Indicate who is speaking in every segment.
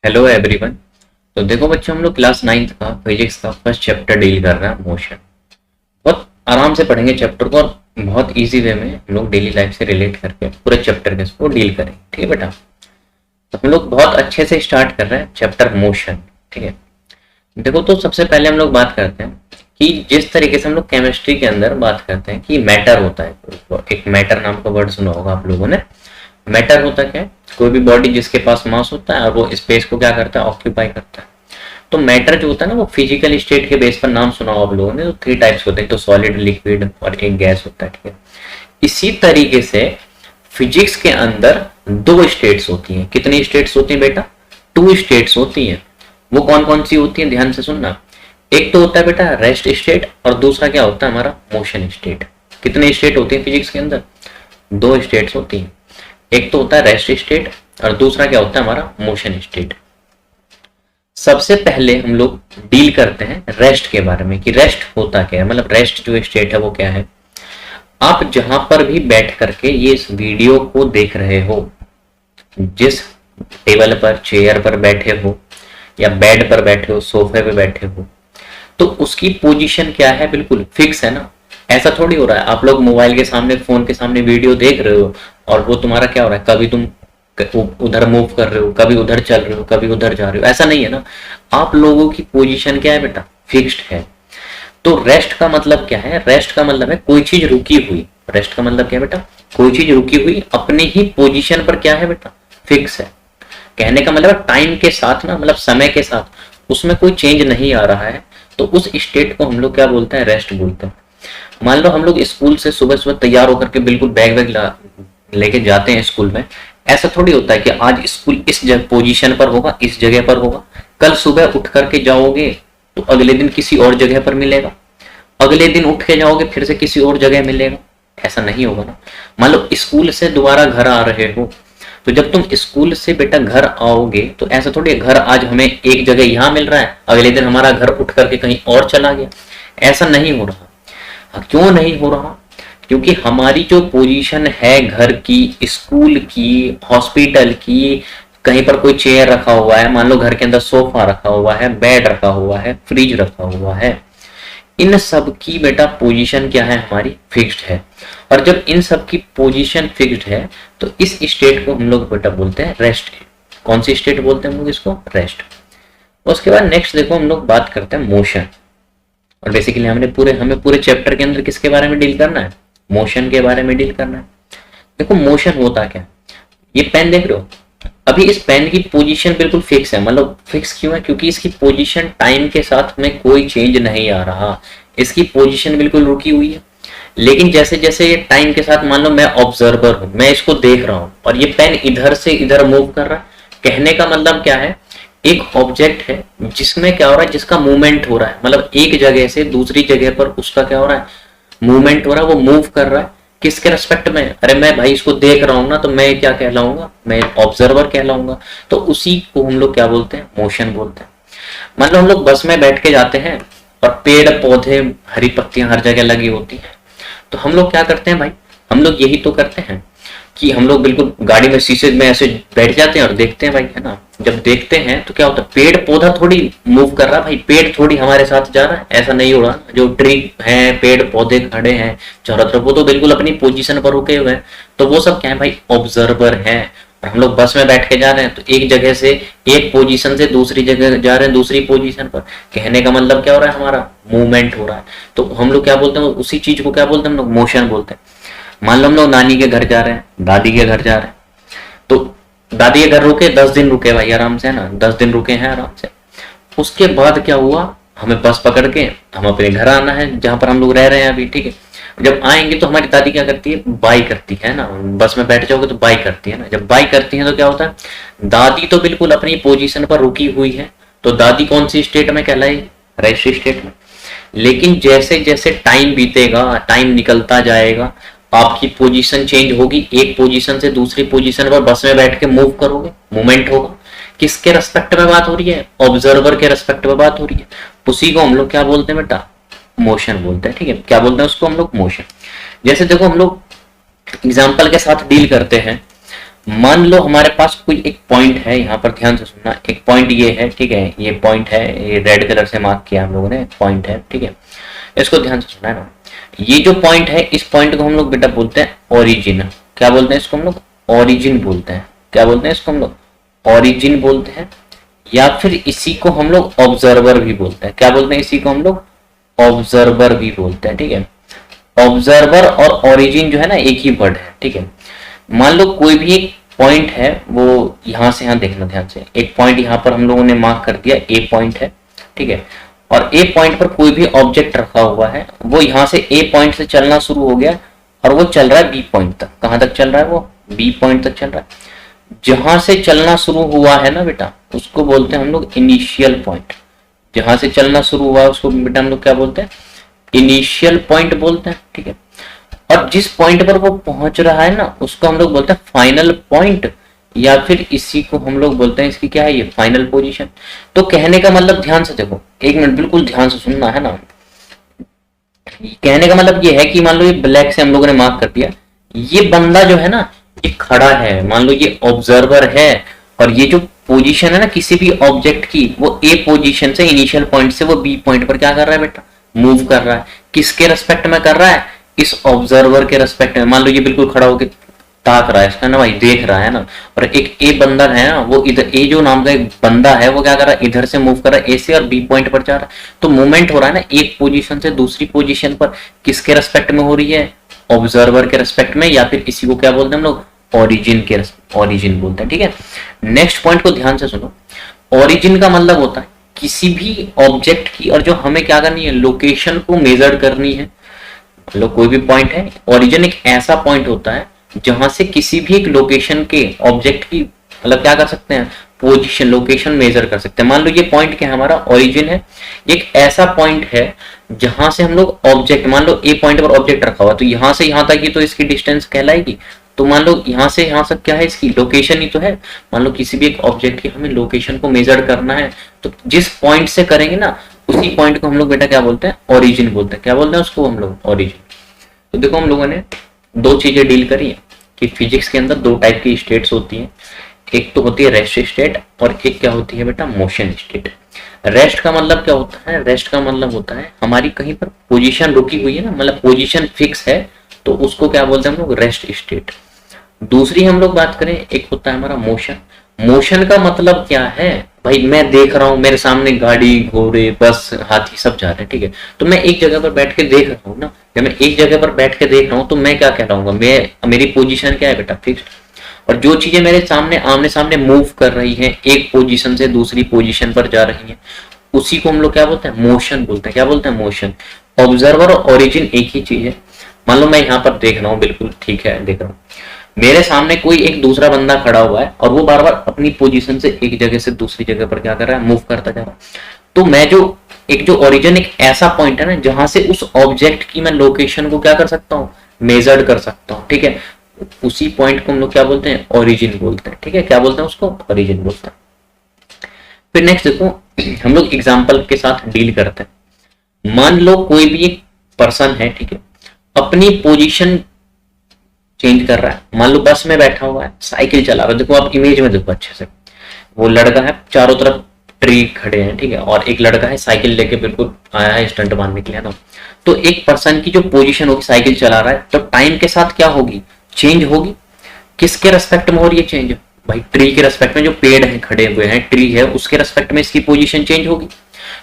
Speaker 1: Hello everyone. तो देखो बच्चों, हम लोग क्लास नाइन्थ का फिजिक्स का फर्स्ट चैप्टर डील कर रहे हैं, मोशन। बहुत आराम से पढ़ेंगे चैप्टर को और बहुत इजी वे में हम लोग डेली लाइफ से रिलेट करके पूरे चैप्टर के इसको डील करेंगे। ठीक है बेटा? तो हम लोग बहुत अच्छे से स्टार्ट कर रहे हैं चैप्टर मोशन। ठीक है, देखो तो सबसे पहले हम लोग बात करते हैं कि जिस तरीके से हम लोग केमिस्ट्री के अंदर बात करते हैं कि मैटर होता है। एक मैटर नाम का वर्ड सुना होगा आप लोगों ने। मैटर होता क्या है? कोई भी बॉडी जिसके पास मास होता है और वो स्पेस को क्या करता है, ऑक्यूपाई करता है। तो मैटर जो होता है ना, वो फिजिकल स्टेट के बेस पर नाम सुना हो आप लोगों ने। तो थ्री टाइप्स होते हैं, तो सॉलिड, लिक्विड और एक गैस होता है। ठीक है, इसी तरीके से फिजिक्स के अंदर दो स्टेट्स होती हैं। कितनी स्टेट्स होती हैं बेटा? टू स्टेट्स होती हैं। वो कौन कौन सी होती हैं, ध्यान से सुनना। एक तो होता है बेटा रेस्ट स्टेट और दूसरा क्या होता है हमारा, मोशन स्टेट। कितने स्टेट होते हैं फिजिक्स के अंदर? दो स्टेट्स होती हैं। एक तो होता है रेस्ट स्टेट और दूसरा क्या होता है हमारा, मोशन स्टेट। सबसे पहले हम लोग डील करते हैं रेस्ट के बारे में कि रेस्ट होता क्या है, मतलब रेस्ट जो स्टेट है वो क्या है। आप जहां पर भी बैठ करके ये इस वीडियो को देख रहे हो, जिस टेबल पर, चेयर पर बैठे हो या बेड पर बैठे हो, सोफे पे बैठे हो, तो उसकी पोजीशन क्या है, बिल्कुल फिक्स है ना। ऐसा थोड़ी हो रहा है आप लोग मोबाइल के सामने, फोन के सामने वीडियो देख रहे हो और वो तुम्हारा क्या हो रहा है, कभी तुम उधर मूव कर रहे हो, कभी उधर चल रहे हो, कभी उधर जा रहे हो। ऐसा नहीं है ना। आप लोगों की पोजीशन क्या है बेटा, फिक्स्ड है। तो रेस्ट का मतलब क्या है? रेस्ट का मतलब है कोई चीज रुकी हुई। रेस्ट का मतलब क्या है बेटा? कोई चीज रुकी हुई अपने ही पोजीशन पर क्या है बेटा, फिक्स है। कहने का मतलब टाइम के साथ ना, मतलब समय के साथ उसमें कोई चेंज नहीं आ रहा है। तो उस स्टेट को हम लोग क्या बोलते हैं, रेस्ट बोलते हैं। मान लो हम लोग स्कूल से सुबह सुबह तैयार होकर के बिल्कुल बैग वैग लेके जाते हैं स्कूल में। ऐसा थोड़ी होता है कि आज स्कूल इस जगह पोजीशन पर होगा, इस जगह पर होगा। कल सुबह उठ करके जाओगे तो अगले दिन किसी और जगह पर मिलेगा, अगले दिन उठ के जाओगे फिर से किसी और जगह मिलेगा। ऐसा नहीं होगा ना। मान लो स्कूल से दोबारा घर आ रहे हो, तो जब तुम स्कूल से बेटा घर आओगे तो ऐसा थोड़ी घर आज हमें एक जगह यहाँ मिल रहा है, अगले दिन हमारा घर उठ करके कहीं और चला गया। ऐसा नहीं हो रहा। क्यों नहीं हो रहा? क्योंकि हमारी जो पोजीशन है घर की, स्कूल की, हॉस्पिटल की, कहीं पर कोई चेयर रखा हुआ है, मान लो घर के अंदर सोफा रखा हुआ है, बेड रखा हुआ है, फ्रिज रखा हुआ है, इन सब की बेटा पोजीशन क्या है हमारी, फिक्स्ड है। और जब इन सब की पोजीशन फिक्स्ड है तो इस स्टेट को हम लोग बेटा बोलते हैं रेस्ट। कौन सी स्टेट बोलते हैं हम लोग इसको, रेस्ट। उसके बाद नेक्स्ट देखो हम लोग बात करते हैं मोशन। और बेसिकली हमें पूरे चैप्टर के अंदर किसके बारे में डील करना है, मोशन के बारे में डील करना है। देखो मोशन होता क्या, ये पेन देख रहे हो, अभी इस पेन की पोजीशन बिल्कुल फिक्स है। मतलब फिक्स क्यों है? क्योंकि इसकी पोजीशन टाइम के साथ में कोई चेंज नहीं आ रहा, इसकी पोजीशन बिल्कुल रुकी हुई है। लेकिन जैसे जैसे ये टाइम के साथ, मान लो मैं ऑब्जर्वर हूं, मैं इसको देख रहा हूं और ये पेन इधर से इधर मूव कर रहा है। कहने का मतलब क्या है, एक ऑब्जेक्ट है जिसमें क्या हो रहा है, जिसका मूवमेंट हो रहा है, मतलब एक जगह से दूसरी जगह पर उसका क्या हो रहा है, मूवमेंट हो रहा है, वो मूव कर रहा है। किसके रेस्पेक्ट में? अरे मैं भाई इसको देख रहा हूं ना, तो मैं क्या कहलाऊंगा, मैं ऑब्जर्वर कहलाऊंगा। तो उसी को हम लोग क्या बोलते हैं, मोशन बोलते हैं। मान लो हम लोग बस में बैठ के जाते हैं और पेड़ पौधे, हरी पत्तियां हर जगह लगी होती हैं, तो हम लोग क्या करते हैं भाई, हम लोग यही तो करते हैं कि हम लोग बिल्कुल गाड़ी में शीशे में ऐसे बैठ जाते हैं और देखते हैं भाई, है ना। जब देखते हैं तो क्या होता है, पेड़ पौधा थोड़ी मूव कर रहा है भाई, पेड़ थोड़ी हमारे साथ जा रहा है, ऐसा नहीं हो रहा। जो ट्री है, पेड़ पौधे खड़े हैं चारों तरफ, वो तो बिल्कुल अपनी पोजीशन पर रुके हुए हैं। तो वो सब क्या है भाई, ऑब्जर्वर है। और हम लोग बस में बैठ के जा रहे हैं तो एक जगह से, एक पोजीशन से दूसरी जगह जा रहे हैं, दूसरी पोजीशन पर। कहने का मतलब क्या हो रहा है, हमारा मूवमेंट हो रहा है। तो हम लोग क्या बोलते हैं, उसी चीज को क्या बोलते हैं हम लोग, मोशन बोलते हैं। मान लो हम लोग नानी के घर जा रहे हैं, दादी के घर जा रहे हैं, तो दादी के घर रुके, 10 दिन रुके भाई आराम से, है ना, 10 दिन रुके हैं आराम से। उसके बाद क्या हुआ, हमें बस पकड़ के हम अपने घर आना है जहां पर हम लोग रह रहे हैं अभी। ठीक है, जब आएंगे तो हमारी दादी क्या करती है, बाई करती है ना। बस में बैठ जाओगे तो बाई करती है ना। जब बाई करती है तो क्या होता है, दादी तो बिल्कुल अपनी पोजीशन पर रुकी हुई है, तो दादी कौन सी स्टेट में कहलाई, रेस्ट स्टेट में। लेकिन जैसे जैसे टाइम बीतेगा, टाइम निकलता जाएगा, आपकी पोजीशन चेंज होगी, एक पोजीशन से दूसरी पोजीशन पर बस में बैठ के मूव करोगे, मूवमेंट होगा। किसके रेस्पेक्ट में बात हो रही है, ऑब्जर्वर के रेस्पेक्ट में बात हो रही है। उसी को हम लोग क्या बोलते हैं बेटा, मोशन बोलते हैं। ठीक है, क्या बोलते हैं उसको हम लोग, मोशन। जैसे देखो हम लोग एग्जाम्पल के साथ डील करते हैं। मान लो हमारे पास कोई एक पॉइंट है, यहाँ पर ध्यान से सुनना, एक पॉइंट ये है, ठीक है, ये पॉइंट है, ये रेड कलर से मार्क किया हम लोगों ने, पॉइंट है, ठीक है, इसको ध्यान से सुनना है ना। ये जो पॉइंट है, इस पॉइंट को हम लोग बेटा बोलते हैं ओरिजिन। क्या बोलते हैं इसको हम लोग? ओरिजिन बोलते हैं। क्या बोलते हैं इसको हम लोग? ओरिजिन बोलते हैं, या फिर इसी को हम लोग ऑब्जर्वर भी बोलते हैं। क्या बोलते हैं? इसी को हम लोग ऑब्जर्वर भी बोलते हैं, ठीक है। ऑब्जर्वर और ओरिजिन जो है ना, एक ही वर्ड है, ठीक है। मान लो कोई भी एक पॉइंट है, वो यहां से, यहां देखना ध्यान से, एक पॉइंट यहां पर हम लोगों ने मार्क कर दिया, ए पॉइंट है, ठीक है, और ए पॉइंट पर कोई भी ऑब्जेक्ट रखा हुआ है, वो यहां से ए पॉइंट से चलना शुरू हो गया और वो चल रहा है बी पॉइंट तक। कहां तक चल रहा है? वो बी पॉइंट तक चल रहा है। जहां से चलना शुरू हुआ है ना बेटा, उसको बोलते हैं हम लोग इनिशियल पॉइंट। जहां से चलना शुरू हुआ है उसको बेटा हम लोग क्या बोलते हैं? इनिशियल पॉइंट बोलते हैं, ठीक है। और जिस पॉइंट पर वो पहुंच रहा है ना, उसको हम लोग बोलते हैं फाइनल पॉइंट, या फिर इसी को हम लोग बोलते हैं, इसकी क्या है, ये फाइनल पोजीशन। तो कहने का मतलब, ध्यान से देखो, एक मिनट बिल्कुल ध्यान से सुनना है ना। कहने का मतलब ये है कि मान लो ये ब्लैक से हम लोगों ने मार्क कर दिया, ये बंदा जो है ना, ये खड़ा है, मान लो ये ऑब्जर्वर है, और ये जो पोजीशन है ना किसी भी ऑब्जेक्ट की, वो ए पोजीशन से, इनिशियल पॉइंट से वो बी पॉइंट पर क्या कर रहा है बेटा? मूव कर रहा है। किसके रेस्पेक्ट में कर रहा है? इस ऑब्जर्वर के रेस्पेक्ट में। मान लो ये बिल्कुल खड़ा होकर ताक रहा है, इसका ना भाई, देख रहा है ना, और एक ए बंदा है ना, वो इधर, ए जो नाम का एक बंदा है, वो क्या कर रहा है? इधर से मूव कर रहा है, ए से, और बी पॉइंट पर जा रहा है। तो मूवमेंट हो रहा है ना एक पोजीशन से दूसरी पोजीशन पर, किसके रेस्पेक्ट में हो रही है? ऑब्जर्वर के रेस्पेक्ट में, या फिर इसी को क्या बोलते हैं हम लोग? ओरिजिन के, ओरिजिन बोलते हैं, ठीक है। नेक्स्ट पॉइंट को ध्यान से सुनो। ओरिजिन का मतलब होता है किसी भी ऑब्जेक्ट की, और जो हमें क्या करनी है, लोकेशन को मेजर करनी है। मतलब कोई भी पॉइंट है, ओरिजिन एक ऐसा पॉइंट होता है जहां से किसी भी एक लोकेशन के ऑब्जेक्ट की, मतलब क्या कर सकते हैं, पोजीशन, लोकेशन मेजर कर सकते हैं। मान लो ये पॉइंट क्या है हमारा? ओरिजिन है। एक ऐसा पॉइंट है जहां से हम लोग ऑब्जेक्ट, मान लो ए पॉइंट पर ऑब्जेक्ट रखा हुआ, तो यहां से यहां तक ही तो इसकी डिस्टेंस कहलाएगी। तो मान लो यहां से यहां तक क्या है, इसकी लोकेशन ही तो है। मान लो किसी भी एक ऑब्जेक्ट की हमें लोकेशन को मेजर करना है, तो जिस पॉइंट से करेंगे ना, उसी पॉइंट को हम लोग बेटा क्या बोलते हैं? ओरिजिन बोलते हैं। क्या बोलते हैं उसको हम लोग? ओरिजिन। तो देखो हम लोगों ने दो चीजें डील करी है कि फिजिक्स के अंदर दो टाइप की स्टेट्स होती हैं। एक तो होती है रेस्ट स्टेट, और एक क्या होती है बेटा? Motion state. रेस्ट का मतलब क्या होता है? रेस्ट का मतलब होता है हमारी कहीं पर पोजीशन रुकी हुई है ना, मतलब पोजीशन फिक्स है, तो उसको क्या बोलते हैं हम लोग? Rest state. दूसरी हम लोग बात करें, एक होता है हमारा मोशन। मोशन का मतलब क्या है भाई? मैं देख रहा हूं मेरे सामने गाड़ी, घोड़े, बस, हाथी सब जा रहे हैं, ठीक है, तो मैं एक जगह पर बैठ के देख रहा हूँ ना। जब मैं एक जगह पर बैठ के देख रहा हूँ तो मैं क्या कहलाऊंगा? मैं, मेरी पोजीशन क्या है बेटा? फिक्स्ड। और जो चीजें मेरे सामने, आमने सामने मूव कर रही हैं, एक पोजीशन से दूसरी पोजीशन पर जा रही हैं, उसी को हम लोग क्या बोलते हैं? मोशन बोलते हैं। क्या बोलते हैं? मोशन। ऑब्जर्वर और ओरिजिन एक ही चीज है। मान लो मैं यहाँ पर देख रहा हूँ, बिल्कुल ठीक है, देख रहा हूँ, मेरे सामने कोई एक दूसरा बंदा खड़ा हुआ है, और वो बार बार अपनी पोजीशन से एक जगह से दूसरी जगह पर क्या कर रहा है? मूव करता जा रहा है। तो मैं जो, एक जो ओरिजिन, एक ऐसा पॉइंट है ना जहां से उस ऑब्जेक्ट की मैं लोकेशन को क्या कर सकता हूँ? मेजर कर सकता हूँ, ठीक है। उसी पॉइंट को हम लोग क्या बोलते हैं? ओरिजिन बोलते हैं, ठीक है। क्या बोलते हैं उसको? ओरिजिन बोलते हैं। फिर नेक्स्ट देखो, हम लोग एग्जाम्पल के साथ डील करते हैं। मान लो कोई भी एक पर्सन है, ठीक है, अपनी पोजीशन चेंज कर रहा है। मान लो बस में बैठा हुआ है, साइकिल चला रहा है, देखो आप इमेज में देखो अच्छे से, वो लड़का है, चारों तरफ ट्री खड़े हैं, ठीक है, और एक लड़का है साइकिल लेके बिल्कुल आया है स्टंट मारने के लिए ना। तो एक पर्सन की जो पोजीशन होगी, साइकिल चला रहा है, तो टाइम के साथ क्या होगी? चेंज होगी। किसके रेस्पेक्ट में हो रही है चेंज? भाई ट्री के रेस्पेक्ट में, जो पेड़ है खड़े हुए हैं, ट्री है, उसके रेस्पेक्ट में इसकी पोजीशन चेंज होगी।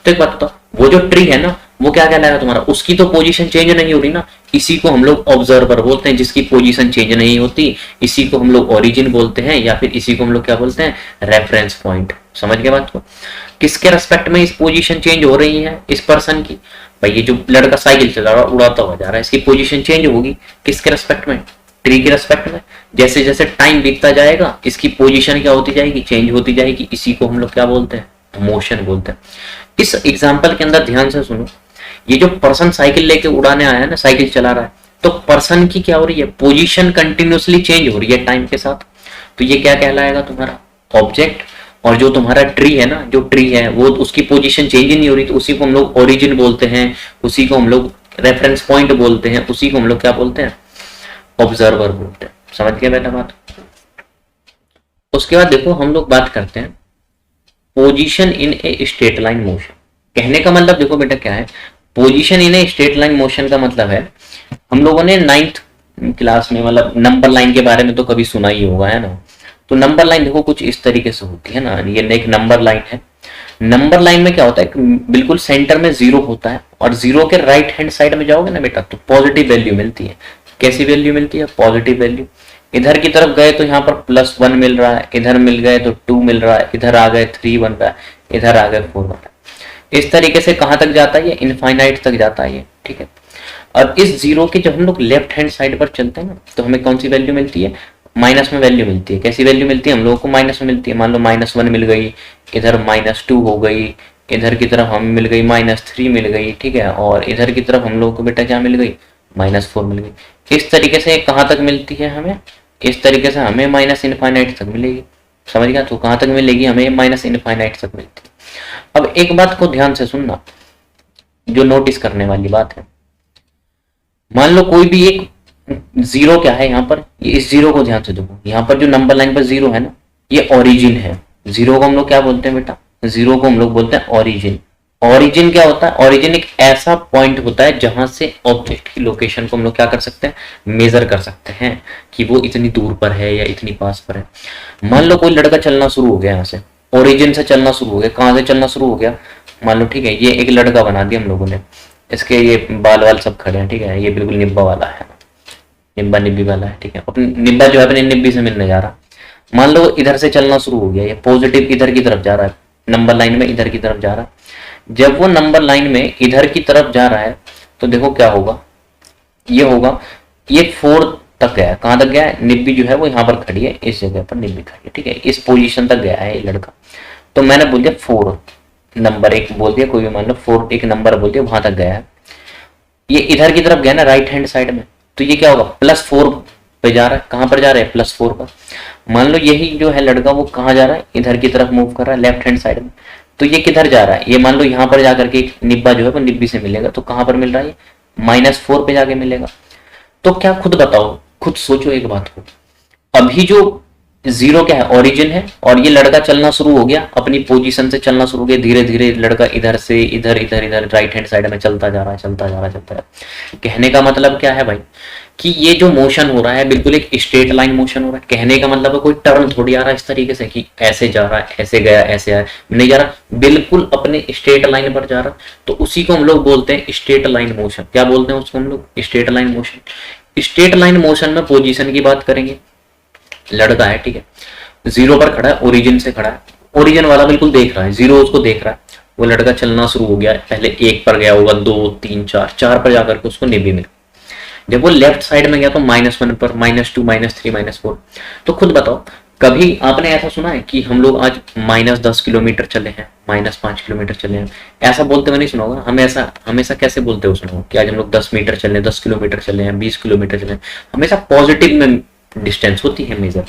Speaker 1: तो एक बात बताओ, वो जो ट्री है ना, वो क्या कहलाएगा तुम्हारा? उसकी तो पोजीशन चेंज नहीं हो रही ना। इसी को हम लोग ऑब्जर्वर बोलते हैं, जिसकी पोजीशन चेंज नहीं होती। इसी को हम लोग ओरिजिन बोलते हैं, या फिर इसी को हम लोग क्या बोलते हैं? Reference point. समझ गए बात को? किसके रेस्पेक्ट में इस पोजीशन चेंज हो रही है इस पर्सन की? भाई ये जो लड़का साइकिल चला रहा है, उड़ाता हुआ जा रहा है, इसकी पोजीशन चेंज होगी। किसके रेस्पेक्ट में? ट्री के रेस्पेक्ट में। जैसे जैसे टाइम बीतता जाएगा, इसकी पोजीशन क्या होती जाएगी? चेंज होती जाएगी। इसी को हम लोग क्या बोलते हैं? मोशन बोलते हैं। इस एग्जाम्पल के अंदर ध्यान से सुनो, ये जो पर्सन साइकिल लेके उड़ाने आया है ना, साइकिल चला रहा है, तो पर्सन की क्या हो रही है? पोजीशन कंटिन्यूअसली चेंज हो रही है टाइम के साथ। तो ये क्या कहलाएगा तुम्हारा? ऑब्जेक्ट। और जो तुम्हारा ट्री है ना, जो ट्री है वो, उसकी पोजीशन चेंज ही नहीं हो रही, तो उसी को हम लोग ओरिजिन बोलते हैं, उसी को हम लोग रेफरेंस पॉइंट बोलते हैं, उसी को हम लोग क्या बोलते हैं? ऑब्जर्वर बोलते हैं। समझ गए बेटा बात? उसके बाद देखो हम लोग बात करते हैं position in a straight line motion. कहने का मतलब देखो बेटा क्या है, position in a straight line motion का मतलब है, हम लोगों ने 9th क्लास में मतलब नंबर लाइन के बारे में तो कभी सुना ही होगा, है ना। तो नंबर लाइन देखो कुछ इस तरीके से होती है ना, ये एक नंबर लाइन है। नंबर लाइन में क्या होता है, बिल्कुल सेंटर में जीरो होता है, और जीरो के राइट हैंड साइड में जाओगे ना बेटा तो पॉजिटिव वैल्यू मिलती है। कैसी वैल्यू मिलती है, पॉजिटिव वैल्यू। इधर की तरफ गए तो यहाँ पर +1 मिल रहा है, इधर मिल गए तो 2 मिल रहा है, इधर आ गए 3 बन रहा है, इधर आ गए 4 बन रहा है। इस तरीके से कहां तक जाता है, ये इनफाइनाइट तक जाता है ये, ठीक है। और इस जीरो के जब हम लोग लेफ्ट हैंड साइड पर चलते हैं ना तो हमें कौन सी वैल्यू मिलती है, माइनस में वैल्यू मिलती है। कैसी वैल्यू मिलती है, हम लोगों को माइनस में मिलती है। मान लो -1 मिल गई, इधर -2 हो गई, इधर की तरफ हमें मिल गई -3 मिल गई, ठीक है। और इधर की तरफ हम लोगों को बेटा क्या मिल गई, -4 मिल गई। इस तरीके से कहाँ तक मिलती है हमें, इस तरीके से हमें माइनस इनफाइनाइट तक मिलेगी। समझ गया, तो कहाँ तक मिलेगी हमें, माइनस इनफाइनाइट तक मिलती है। अब एक बात को ध्यान से सुनना, जो नोटिस करने वाली बात है, मान लो कोई भी एक जीरो क्या है यहाँ पर, ये इस जीरो को ध्यान से देखो, यहाँ पर जो नंबर लाइन पर जीरो है ना, ये ओरिजिन है। जीरो को हम लोग क्या बोलते हैं बेटा, जीरो को हम लोग बोलते हैं ओरिजिन। ओरिजिन क्या होता है, ओरिजिन एक ऐसा पॉइंट होता है जहां से ऑब्जेक्ट की लोकेशन को हम लोग क्या कर सकते हैं, मेजर कर सकते हैं कि वो इतनी दूर पर है या इतनी पास पर है। मान लो कोई लड़का चलना शुरू हो गया, यहाँ से ओरिजिन से चलना शुरू हो गया। कहाँ से चलना शुरू हो गया, मान लो ठीक है, ये एक लड़का बना दिया हम लोगों ने, इसके ये बाल वाल सब खड़े हैं, ठीक है। ये बिल्कुल निब्बा वाला है, निब्बा निब्बी वाला है, ठीक है। अपनी निब्बा जो है अपने निब्बी से मिलने जा रहा। मान लो इधर से चलना शुरू हो गया, ये पॉजिटिव इधर की तरफ जा रहा है, नंबर लाइन में इधर की तरफ जा रहा है। जब वो नंबर लाइन में इधर की तरफ जा रहा है तो देखो क्या होगा, ये होगा, ये 4 तक गया है। कहाँ तक गया है, निब्बी जो है वो यहाँ पर खड़ी है, इस जगह पर निब्बी खड़ी है, ठीक है। इस पोजीशन तक गया है ये लड़का। तो मैंने बोल दिया 4, नंबर एक बोल दिया, कोई भी मान लो 4 एक नंबर बोल दिया, वहां तक गया है। ये इधर की तरफ गया ना राइट हैंड साइड में, तो ये क्या होगा, +4 पे जा रहा है। कहां पर जा रहा है, +4 पर। मान लो यही जो है लड़का वो कहाँ जा रहा है, इधर की तरफ मूव कर रहा है लेफ्ट हैंड साइड में। तो ये किधर जा रहा है, ये मान लो यहाँ पर जाकर के निब्बा जो है वो निब्बी से मिलेगा, तो कहां पर मिल रहा है, -4 पे जाके मिलेगा। तो क्या खुद बताओ, खुद सोचो एक बात को, अभी जो जीरो क्या है, ओरिजिन है, और ये लड़का चलना शुरू हो गया, अपनी पोजीशन से चलना शुरू हो गया, धीरे धीरे लड़का इधर से इधर इधर इधर राइट हैंड साइड में चलता जा रहा है, चलता जा रहा है, चलता जा रहा है। कहने का मतलब क्या है भाई, कि ये जो मोशन हो रहा है बिल्कुल एक स्ट्रेट लाइन मोशन हो रहा है। कहने का मतलब है कोई टर्न थोड़ी आ रहा है इस तरीके से कि ऐसे जा रहा है, ऐसे गया, ऐसे आया, नहीं जा रहा, बिल्कुल अपने स्ट्रेट लाइन पर जा रहा। तो उसी को हम लोग बोलते हैं स्ट्रेट लाइन मोशन। क्या बोलते हैं उसको हम लोग, straight line motion. Straight line motion में पोजीशन की बात करेंगे, लड़का है, ठीक है, जीरो पर खड़ा है, ओरिजिन से खड़ा है, ओरिजिन वाला बिल्कुल देख रहा है, जीरो उसको देख रहा है। वो लड़का चलना शुरू हो गया है, पहले 1 पर गया होगा, 2 3 4 पर जाकर के उसको निब्बी मिल। जब वो लेफ्ट साइड में गया तो -1 पर, -2 -3 -4। तो खुद बताओ, कभी आपने ऐसा सुना है कि हम लोग आज -10 किलोमीटर चले हैं, -5 किलोमीटर चले हैं, ऐसा बोलते हुए नहीं सुना होगा। हम ऐसा हमेशा कैसे बोलते हुए सुना होगा कि आज हम लोग 10 मीटर चले, 10 किलोमीटर चले हैं, 20 किलोमीटर चले। हमेशा पॉजिटिव में डिस्टेंस होती है मेजर।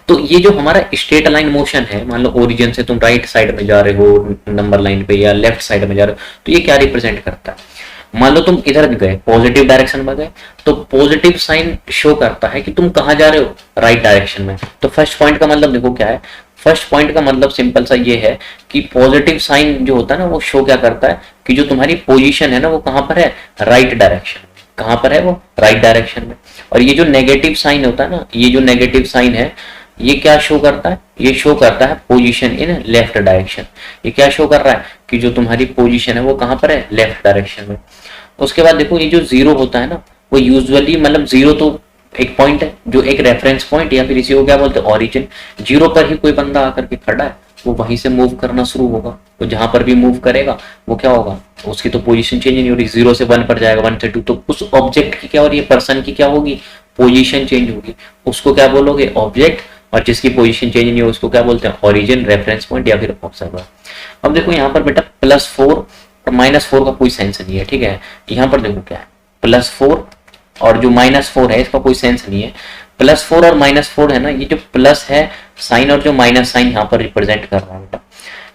Speaker 1: तो ये जो हमारा स्ट्रेट लाइन मोशन है, मान लो ओरिजिन से तुम राइट साइड में जा रहे हो नंबर लाइन पे, या लेफ्ट साइड में जा रहे हो, तो ये क्या रिप्रेजेंट करता है। मान लो तुम इधर गए, पॉजिटिव डायरेक्शन में गए, तो पॉजिटिव साइन शो करता है कि तुम कहाँ जा रहे हो, राइट डायरेक्शन में। तो फर्स्ट पॉइंट का मतलब देखो क्या है, फर्स्ट पॉइंट का मतलब सिंपल सा ये है कि पॉजिटिव साइन जो होता है ना, वो शो क्या करता है कि जो तुम्हारी पोजीशन है ना, वो कहाँ पर है, राइट डायरेक्शन। कहाँ पर है वो, राइट डायरेक्शन में। और ये जो नेगेटिव साइन होता है ना, ये जो नेगेटिव साइन है, ये क्या शो करता है, ये शो करता है पोजीशन इन लेफ्ट डायरेक्शन। ये क्या शो कर रहा है कि जो तुम्हारी पोजीशन है वो कहाँ पर है, लेफ्ट डायरेक्शन में। उसके बाद देखो ये जो जीरो होता है ना, वो यूजुअली मतलब जीरो तो एक पॉइंट है, जो एक रेफरेंस पॉइंट, या फिर इसी को क्या बोलते हैं, ओरिजिन। जीरो पर ही कोई बंदा आकर के खड़ा है, वो वहीं से मूव करना शुरू होगा। तो जहां पर भी मूव करेगा वो क्या होगा, उसकी तो पोजीशन चेंज नहीं हो रही, 0 से 1 पर जाएगा, 1 से 2, तो उस ऑब्जेक्ट की क्या हो रही है, पर्सन की क्या होगी, पोजीशन चेंज होगी। उसको क्या बोलोगे, ऑब्जेक्ट। और जिसकी पोजीशन चेंज नहीं हो उसको क्या बोलते हैं, ओरिजिन, रेफरेंस पॉइंट या फिर ऑब्जर्वर। अब देखो यहाँ पर बेटा +4 और -4 का कोई सेंस नहीं है, ठीक है। यहाँ पर देखो क्या है, +4 और जो -4 है इसका कोई सेंस नहीं है। +4 और -4 है ना, ये जो प्लस है साइन और जो माइनस साइन यहाँ पर रिप्रेजेंट कर रहा है बेटा,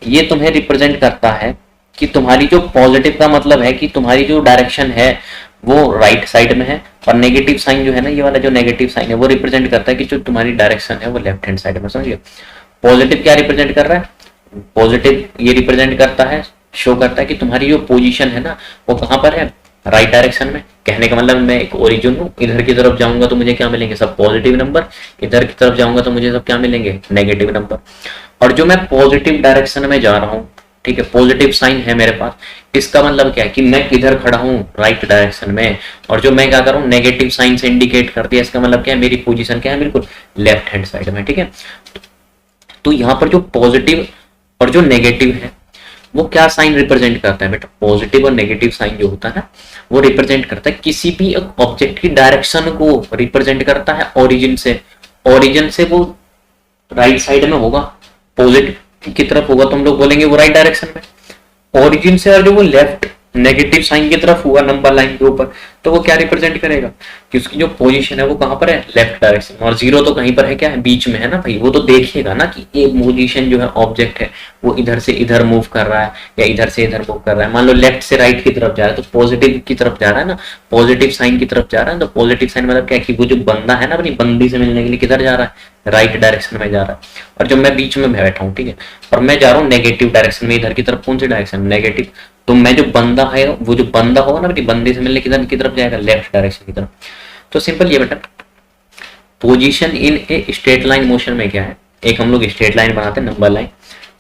Speaker 1: ये तुम्हें रिप्रेजेंट करता है कि तुम्हारी जो पॉजिटिव का मतलब है कि तुम्हारी जो डायरेक्शन है वो राइट साइड में है, और नेगेटिव साइन जो है ना, ये वाला जो नेगेटिव साइन है वो रिप्रेजेंट करता है कि जो तुम्हारी डायरेक्शन है वो लेफ्ट हैंड साइड में, समझिए। पॉजिटिव क्या रिप्रेजेंट कर रहा है, पॉजिटिव ये रिप्रेजेंट करता है, शो करता है कि तुम्हारी जो पोजीशन है ना वो कहाँ पर है, राइट डायरेक्शन में। कहने का मतलब मैं एक ओरिजिन हूँ, इधर की तरफ जाऊंगा तो मुझे क्या मिलेंगे, सब पॉजिटिव नंबर, इधर की तरफ जाऊंगा तो मुझे सब क्या मिलेंगे, नेगेटिव नंबर। और जो मैं पॉजिटिव डायरेक्शन में जा रहा हूँ, ठीक है, पॉजिटिव साइन है मेरे पास, इसका मतलब क्या है कि मैं किधर खड़ा हूँ, राइट डायरेक्शन में। और जो मैं क्या कर रहा हूँ, नेगेटिव साइन से इंडिकेट कर दिया, इसका मतलब क्या है, मेरी पोजीशन क्या है, बिल्कुल लेफ्ट हैंड साइड में, ठीक है। तो यहाँ पर जो पॉजिटिव और जो नेगेटिव है वो क्या साइन रिप्रेजेंट करता है बेटा, पॉजिटिव और नेगेटिव साइन जो होता है ना वो रिप्रेजेंट करता है किसी भी एक ऑब्जेक्ट की डायरेक्शन को रिप्रेजेंट करता है ओरिजिन से। ओरिजिन से वो राइट साइड में होगा, पॉजिटिव की तरफ होगा तो हम लोग बोलेंगे वो राइट डायरेक्शन में। ओरिजिन से और जो वो लेफ्ट नेगेटिव साइन की तरफ हुआ नंबर लाइन के ऊपर, तो वो क्या रिप्रेजेंट करेगा कि उसकी जो पोजीशन है वो कहाँ पर है, लेफ्ट डायरेक्शन में। और जीरो तो कहीं पर है, क्या है, बीच में है ना भाई, वो तो देखिएगा ना कि ये पोजीशन जो है ऑब्जेक्ट है वो इधर से इधर मूव कर रहा है या इधर से इधर मूव कर रहा है। मान लो लेफ्ट से राइट की तरफ जा रहा है तो पॉजिटिव की तरफ जा रहा है ना, पॉजिटिव साइन की तरफ जा रहा है। तो पॉजिटिव साइन मतलब क्या है कि वो जो बंदा है ना अपनी बंदी से मिलने के लिए किधर जा रहा है, राइट डायरेक्शन में जा रहा है। और जब मैं बीच में बैठा हूँ, ठीक है, और मैं जा रहा हूँ नेगेटिव डायरेक्शन में, इधर की तरफ कौन सी डायरेक्शन, नेगेटिव, तो मैं जो बंदा है वो जो बंदा होगा ना अपनी बंदी से मिलने किधर की तरफ जाएगा, लेफ्ट डायरेक्शन की तरफ। तो सिंपल ये बेटा, position in a straight line motion में क्या है, एक हम लोग स्ट्रेट लाइन बनाते हैं, नंबर लाइन,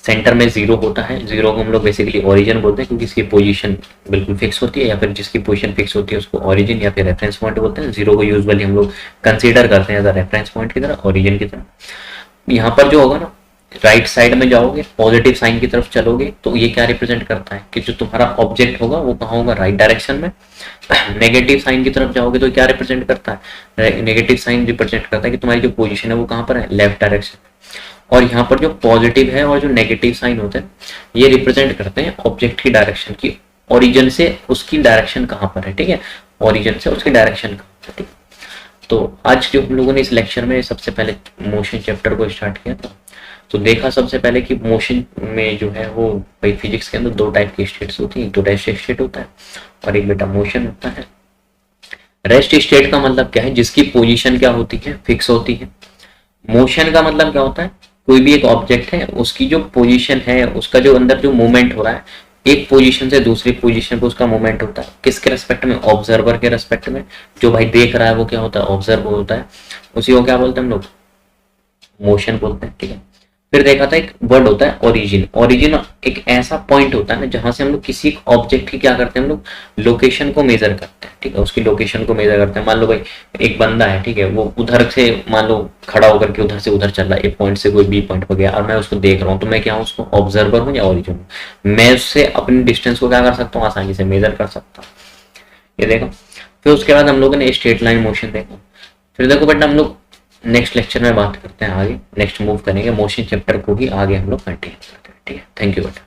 Speaker 1: सेंटर में जीरो होता है, जीरो को हम लोग बेसिकली ओरिजिन बोलते हैं क्योंकि इसकी पोजीशन बिल्कुल फिक्स होती है, या फिर जिसकी पोजीशन फिक्स होती है उसको ओरिजिन या फिर रेफरेंस पॉइंट बोलते हैं। जीरो को यूजुअली हम लोग कंसीडर करते हैं एज अ रेफरेंस पॉइंट की तरह, ओरिजिन की तरह। यहाँ पर जो होगा ना, राइट साइड में जाओगे, पॉजिटिव साइन की तरफ चलोगे तो ये क्या रिप्रेजेंट करता है कि जो तुम्हारा ऑब्जेक्ट होगा वो कहाँ होगा, राइट डायरेक्शन में। नेगेटिव साइन की तरफ जाओगे तो क्या रिप्रेजेंट करता है, नेगेटिव साइन रिप्रेजेंट करता है कि तुम्हारी जो पोजीशन है वो कहाँ पर है, लेफ्ट डायरेक्शन। और यहाँ पर जो पॉजिटिव है और जो नेगेटिव साइन होते हैं ये रिप्रेजेंट करते हैं ऑब्जेक्ट की डायरेक्शन की, ओरिजिन से उसकी डायरेक्शन कहाँ पर है, ठीक है, ओरिजिन से उसकी डायरेक्शन कहाँ पर, ठीक। तो आज जो हम लोगों ने इस लेक्चर में सबसे पहले मोशन चैप्टर को स्टार्ट किया था, तो देखा सबसे पहले कि मोशन में जो है वो भाई फिजिक्स के अंदर दो टाइप की स्टेट्स होती हैं, एक तो रेस्ट स्टेट होता है और एक बेटा मोशन होता है। रेस्ट स्टेट का मतलब क्या है, जिसकी पोजीशन क्या होती है, फिक्स होती है। मोशन का मतलब क्या होता है, कोई भी एक ऑब्जेक्ट है उसकी जो पोजीशन है, उसका जो अंदर जो मूवमेंट हो रहा है, एक पोजीशन से दूसरी पोजीशन पे उसका मूवमेंट होता है, किसके रेस्पेक्ट में, ऑब्जर्वर के रेस्पेक्ट में। जो भाई देख रहा है वो क्या होता है, ऑब्जर्वर होता है, उसी को क्या बोलते हैं हम लोग, मोशन बोलते हैं, ठीक है। फिर देखा था एक वर्ड होता है ओरिजिन। ओरिजिन एक ऐसा पॉइंट होता है ना जहां से हम लोग किसी ऑब्जेक्ट की क्या करते हैं, हम लोग लोकेशन को मेजर करते हैं, ठीक है, उसकी लोकेशन को मेजर करते हैं। मान लो भाई एक बंदा है, ठीक है, वो उधर से मान लो खड़ा होकर के उधर से उधर चल रहा है, एक पॉइंट से कोई बी पॉइंट पर गया और मैं उसको देख रहा हूँ, तो मैं क्या हूँ, उसको ऑब्जर्वर हूँ या ओरिजिन हूँ। मैं उससे अपनी डिस्टेंस को क्या कर सकता हूँ, आसानी से मेजर कर सकता हूँ। ये देखो, फिर उसके बाद हम लोगों ने स्ट्रेट लाइन मोशन देखा। फिर देखो बेटा हम लोग नेक्स्ट लेक्चर में बात करते हैं आगे, नेक्स्ट मूव करेंगे मोशन चैप्टर को भी आगे हम लोग कंटिन्यू करते हैं, ठीक है। थैंक यू बेटा।